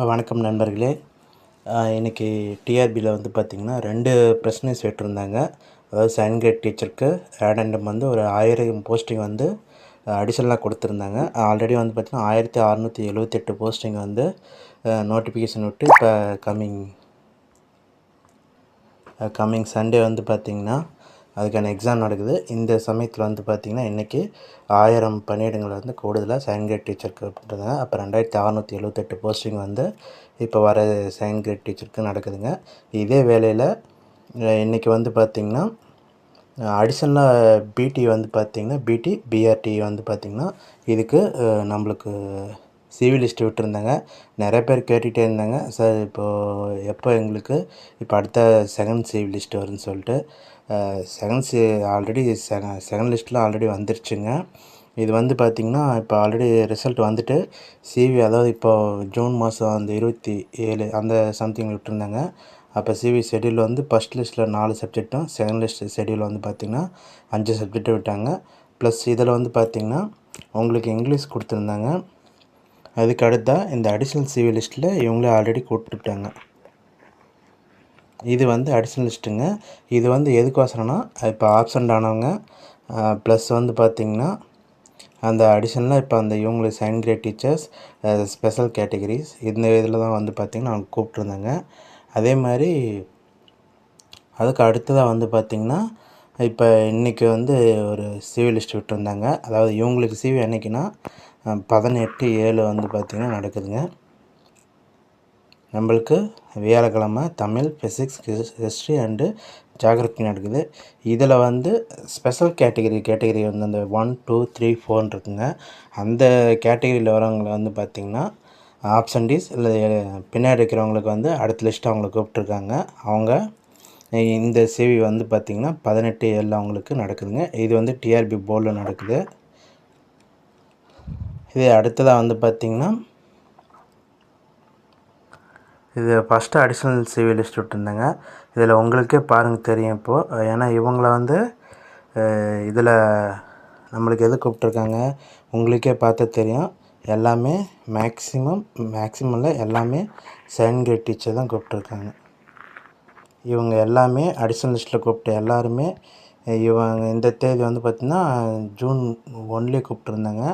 வணக்கம் நண்பர்களே. இன்றைக்கி டிஆர்பியில் வந்து பார்த்திங்கன்னா 2 ப்ரெஸ் நியூஸ் விட்டிருந்தாங்க. அதாவது செகண்ட் கிரேட் டீச்சருக்கு ஆடெண்டம் வந்து ஒரு 1000 போஸ்டிங் வந்து அடிஷனலாக கொடுத்துருந்தாங்க. ஆல்ரெடி வந்து பார்த்திங்கன்னா 1678 போஸ்டிங் வந்து நோட்டிஃபிகேஷன் விட்டு இப்போ கம்மிங் சண்டே வந்து பார்த்திங்கன்னா அதுக்கான எக்ஸாம் நடக்குது. இந்த சமயத்தில் வந்து பார்த்திங்கன்னா இன்றைக்கி 1000 பணியிடங்கள் வந்து கூடுதலாக செகண்ட் கிரேட் டீச்சருக்கு போட்டிருந்தாங்க. அப்போ 2678 போஸ்டிங் வந்து இப்போ வர செகண்ட் கிரேட் டீச்சருக்கு நடக்குதுங்க. இதே வேளையில் இன்றைக்கி வந்து பார்த்திங்கன்னா அடிஷனலாக பிடி வந்து பார்த்திங்கன்னா பிஆர்டி வந்து பார்த்திங்கன்னா இதுக்கு நம்மளுக்கு சிவி லிஸ்ட்டு விட்டுருந்தாங்க. நிறைய பேர் கேட்டுகிட்டே இருந்தாங்க, சார் இப்போது எப்போ எங்களுக்கு இப்போ அடுத்த செகண்ட் சிவி லிஸ்ட்டு வருதுன்னு சொல்லிட்டு. ஆல்ரெடி செகண்ட் லிஸ்ட்டில் ஆல்ரெடி வந்துருச்சுங்க. இது வந்து பார்த்திங்கன்னா இப்போ ஆல்ரெடி ரிசல்ட் வந்துட்டு சிவி, அதாவது இப்போது ஜூன் மாதம் அந்த 27 அந்த சம்திங் விட்டுருந்தாங்க. அப்போ சிவி ஷெட்யூல் வந்து ஃபஸ்ட் லிஸ்ட்டில் 4 சப்ஜெக்ட்டும், செகண்ட் லிஸ்ட் ஷெட்யூல் வந்து பார்த்திங்கன்னா 5 சப்ஜெக்டும் விட்டாங்க. ப்ளஸ் இதில் வந்து பார்த்திங்கன்னா உங்களுக்கு இங்கிலீஷ் கொடுத்துருந்தாங்க. அதுக்கு அடுத்தா இந்த அடிஷ்னல் சிவி லிஸ்ட்டில் இவங்களே ஆல்ரெடி கொடுத்துட்டாங்க. இது வந்து அடிஷ்னல் லிஸ்ட்டுங்க. இது வந்து எதுக்கோசரம்னா இப்போ ஆப்சண்ட் ஆனவங்க ப்ளஸ் வந்து பார்த்திங்கன்னா அந்த அடிஷ்னலாக இப்போ அந்த இவங்களுக்கு second grade teachers special categories இந்த இதில் தான் வந்து பார்த்திங்கன்னா அவங்க கூப்பிட்ருந்தாங்க. அதே மாதிரி அதுக்கு அடுத்ததாக வந்து பார்த்திங்கன்னா இப்போ இன்றைக்கி வந்து ஒரு சிவி லிஸ்ட் விட்டுருந்தாங்க. அதாவது இவங்களுக்கு சிவி என்றைக்குன்னா 18/7 வந்து பார்த்திங்கன்னா நடக்குதுங்க. நம்மளுக்கு வியாழக்கிழமை Tamil, physics, history and geography நடக்குது. இதில் வந்து ஸ்பெஷல் கேட்டகரி வந்து அந்த 1, 2, 3, 4 இருக்குங்க. அந்த கேட்டகரியில் வரவங்களை வந்து பார்த்திங்கன்னா ஆப்சன்டீஸ் இல்லை பின்னாடி இருக்கிறவங்களுக்கு வந்து அடுத்த லிஸ்ட்டு அவங்கள கூப்பிட்ருக்காங்க. அவங்க இந்த சிவி வந்து பார்த்திங்கன்னா 18/7 அவங்களுக்கு நடக்குதுங்க. இது வந்து டிஆர்பி போர்டில் நடக்குது. இது அடுத்ததாக வந்து பார்த்திங்கன்னா இது ஃபஸ்ட்டு அடிஷ்னல் சிவி லிஸ்ட் விட்டுருந்தாங்க. இதில் உங்களுக்கே பாருங்கள் தெரியும் இப்போது. ஏன்னா இவங்கள வந்து இதில் நம்மளுக்கு எது கூப்பிட்ருக்காங்க உங்களுக்கே பார்த்தா தெரியும். எல்லாமே மேக்ஸிமமில் எல்லாமே செகண்ட் கிரேட் டீச்சர் தான் கூப்பிட்ருக்காங்க. இவங்க எல்லாமே அடிஷ்னல் லிஸ்ட்டில் கூப்பிட்ட எல்லாருமே இவங்க இந்த தேதி வந்து பார்த்திங்கன்னா ஜூன் 1 கூப்பிட்ருந்தாங்க.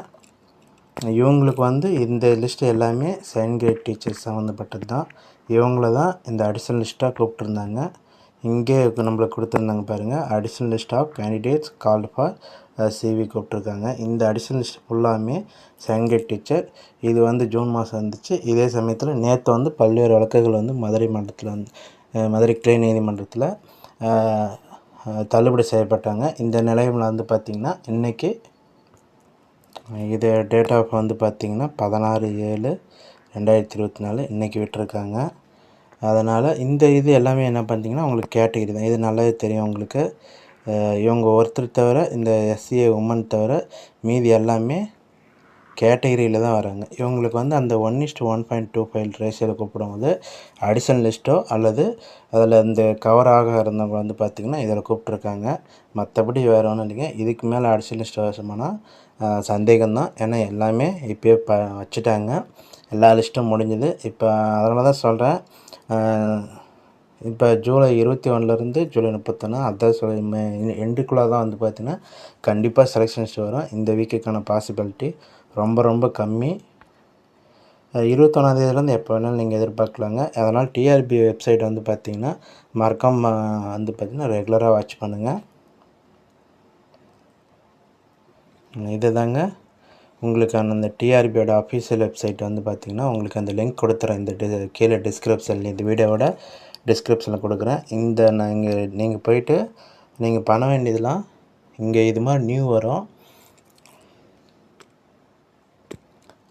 இவங்களுக்கு வந்து இந்த லிஸ்ட்டு எல்லாமே செகண்ட் கிரேட் டீச்சர்ஸ் சம்மந்தப்பட்டது தான். இவங்கள தான் இந்த அடிஷ்னல் லிஸ்ட்டாக கூப்பிட்ருந்தாங்க. இங்கே நம்மளுக்கு கொடுத்துருந்தாங்க பாருங்கள், additional list of candidates called for CV கூப்பிட்ருக்காங்க. இந்த அடிஷ்னல் லிஸ்ட் ஃபுல்லாமே செகண்ட் கிரேட் டீச்சர். இது வந்து ஜூன் மாதம் வந்துச்சு. இதே சமயத்தில் நேற்று வந்து பல்வேறு வழக்குகள் வந்து மதுரை கிளை நீதிமன்றத்தில் தள்ளுபடி செய்யப்பட்டாங்க. இந்த நிலையில் வந்து பார்த்திங்கன்னா இன்றைக்கி இது டேட் ஆஃப் வந்து பார்த்திங்கன்னா 16/7/2024 இன்றைக்கி விட்டுருக்காங்க. அதனால் இந்த இது எல்லாமே என்ன பண்ணிட்டிங்கன்னா உங்களுக்கு கேட்டகிரி தான். இது நல்லாவே தெரியும் உங்களுக்கு. இவங்க ஒருத்தர் தவிர இந்த எஸ்சிஏ உமன் தவிர மீதி எல்லாமே கேட்டகிரியில் தான் வராங்க. இவங்களுக்கு வந்து அந்த 1:1.25 ரேஷியோவில் கூப்பிடும்போது அடிஷனல் லிஸ்ட்டோ அல்லது அதில் இந்த கவராக இருந்தவங்க வந்து பார்த்திங்கன்னா இதில் கூப்பிட்ருக்காங்க. மற்றபடி வேறு ஒன்றும் இல்லைங்க. இதுக்கு மேலே அடிஷனல் லிஸ்ட் அவசியமானா சந்தேகம்தான். ஏன்னா எல்லாமே இப்போயே வச்சுட்டாங்க. எல்லா லிஸ்ட்டும் முடிஞ்சுது. இப்போ அதனால தான் சொல்கிறேன், இப்போ ஜூலை 21 ஜூலை 31 அதான் எண்டுக்குள்ளே தான் வந்து பார்த்திங்கன்னா கண்டிப்பாக செலெக்ஷன் லிஸ்ட் வரும். இந்த வீக்குக்கான பாசிபிலிட்டி ரொம்ப ரொம்ப கம்மி. 21 எப்போ வேணாலும் நீங்கள் எதிர்பார்க்கலாங்க. அதனால் டிஆர்பி வெப்சைட் வந்து பார்த்திங்கன்னா மறக்காமல் வந்து பார்த்திங்கன்னா ரெகுலராக வாட்ச் பண்ணுங்கள். இது தாங்க உங்களுக்கான அந்த டிஆர்பியோட அஃபீஷியல் வெப்சைட் வந்து பார்த்திங்கன்னா உங்களுக்கு அந்த லிங்க் கொடுத்துறேன். இந்த கீழே டிஸ்கிரிப்ஷனில், இந்த வீடியோவோட டிஸ்கிரிப்ஷனில் கொடுக்குறேன். நீங்கள் போயிட்டு நீங்கள் பண்ண வேண்டியதெல்லாம் இங்கே இது மாதிரி நியூ வரும்.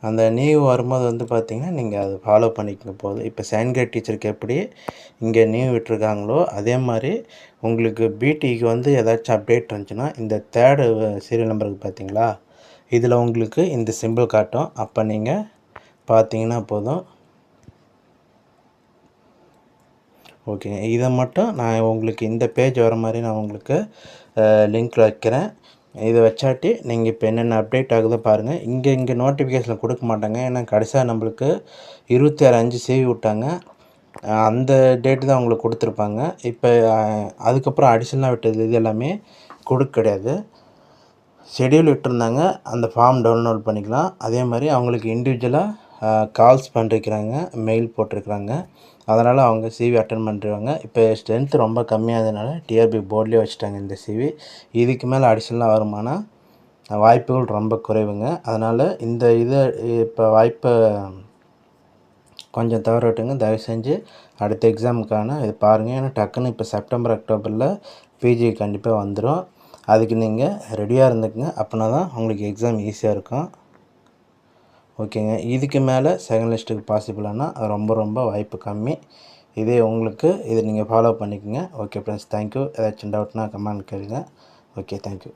அந்த நியூ வரும்போது வந்து பார்த்திங்கன்னா நீங்கள் அதை ஃபாலோ பண்ணிக்கங்க போதும். இப்போ செகண்ட் கிரேட் டீச்சருக்கு எப்படி இங்கே நியூ விட்டுருக்காங்களோ அதே மாதிரி உங்களுக்கு பிடிக்கு வந்து ஏதாச்சும் அப்டேட் இருந்துச்சுன்னா இந்த 3rd சீரியல் நம்பருக்கு பார்த்தீங்களா, இதில் உங்களுக்கு இந்த சிம்பிள் காட்டும். அப்போ நீங்கள் பார்த்தீங்கன்னா போதும். ஓகேங்க. இதை மட்டும் நான் உங்களுக்கு இந்த பேஜ் வர மாதிரி நான் உங்களுக்கு லிங்க் வைக்கிறேன். இதை வச்சாட்டி நீங்கள் இப்போ என்னென்ன அப்டேட் ஆகுதோ பாருங்கள். இங்கே நோட்டிஃபிகேஷனில் கொடுக்க மாட்டாங்க. ஏன்னா கடைசியாக நம்மளுக்கு 26/5 CV விட்டாங்க. அந்த டேட்டு தான் அவங்களுக்கு கொடுத்துருப்பாங்க. இப்போ அதுக்கப்புறம் அடிஷனலாக விட்டது இது எல்லாமே கொடுக்க கிடையாது. ஷெடியூல் விட்டுருந்தாங்க, அந்த ஃபார்ம் டவுன்லோட் பண்ணிக்கலாம். அதே மாதிரி அவங்களுக்கு இண்டிவிஜுவலாக கால்ஸ் பண்ணிருக்கிறாங்க, மெயில் போட்டிருக்கிறாங்க. அதனால் அவங்க CV அட்டன் பண்ணிடுவாங்க. இப்போ ஸ்ட்ரென்த் ரொம்ப கம்மியானதுனால டிஆர்பி போர்ட்லேயே வச்சுட்டாங்க இந்த CV. இதுக்கு மேலே அடிஷனலாக வருமானா வாய்ப்புகள் ரொம்ப குறைவுங்க. அதனால் இந்த இதை இப்போ வாய்ப்பை கொஞ்சம் தவற விட்டுங்க. தயவு செஞ்சு அடுத்த எக்ஸாமுக்கான இது பாருங்கள். ஏன்னா டக்குன்னு இப்போ செப்டம்பர் அக்டோபரில் பிஜி கண்டிப்பாக வந்துடும். அதுக்கு நீங்கள் ரெடியாக இருந்துக்குங்க. அப்படின்னா தான் உங்களுக்கு எக்ஸாம் ஈஸியாக இருக்கும். ஓகேங்க. இதுக்கு மேலே செகண்ட் லிஸ்ட்டுக்கு பாசிபிளானா ரொம்ப வாய்ப்பு கம்மி. இதே உங்களுக்கு இதை நீங்கள் ஃபாலோ பண்ணிக்கோங்க. Okay friends, thank you. ஏதாச்சும் டவுட்னா கமெண்ட் கேளுங்க. Okay, thank you.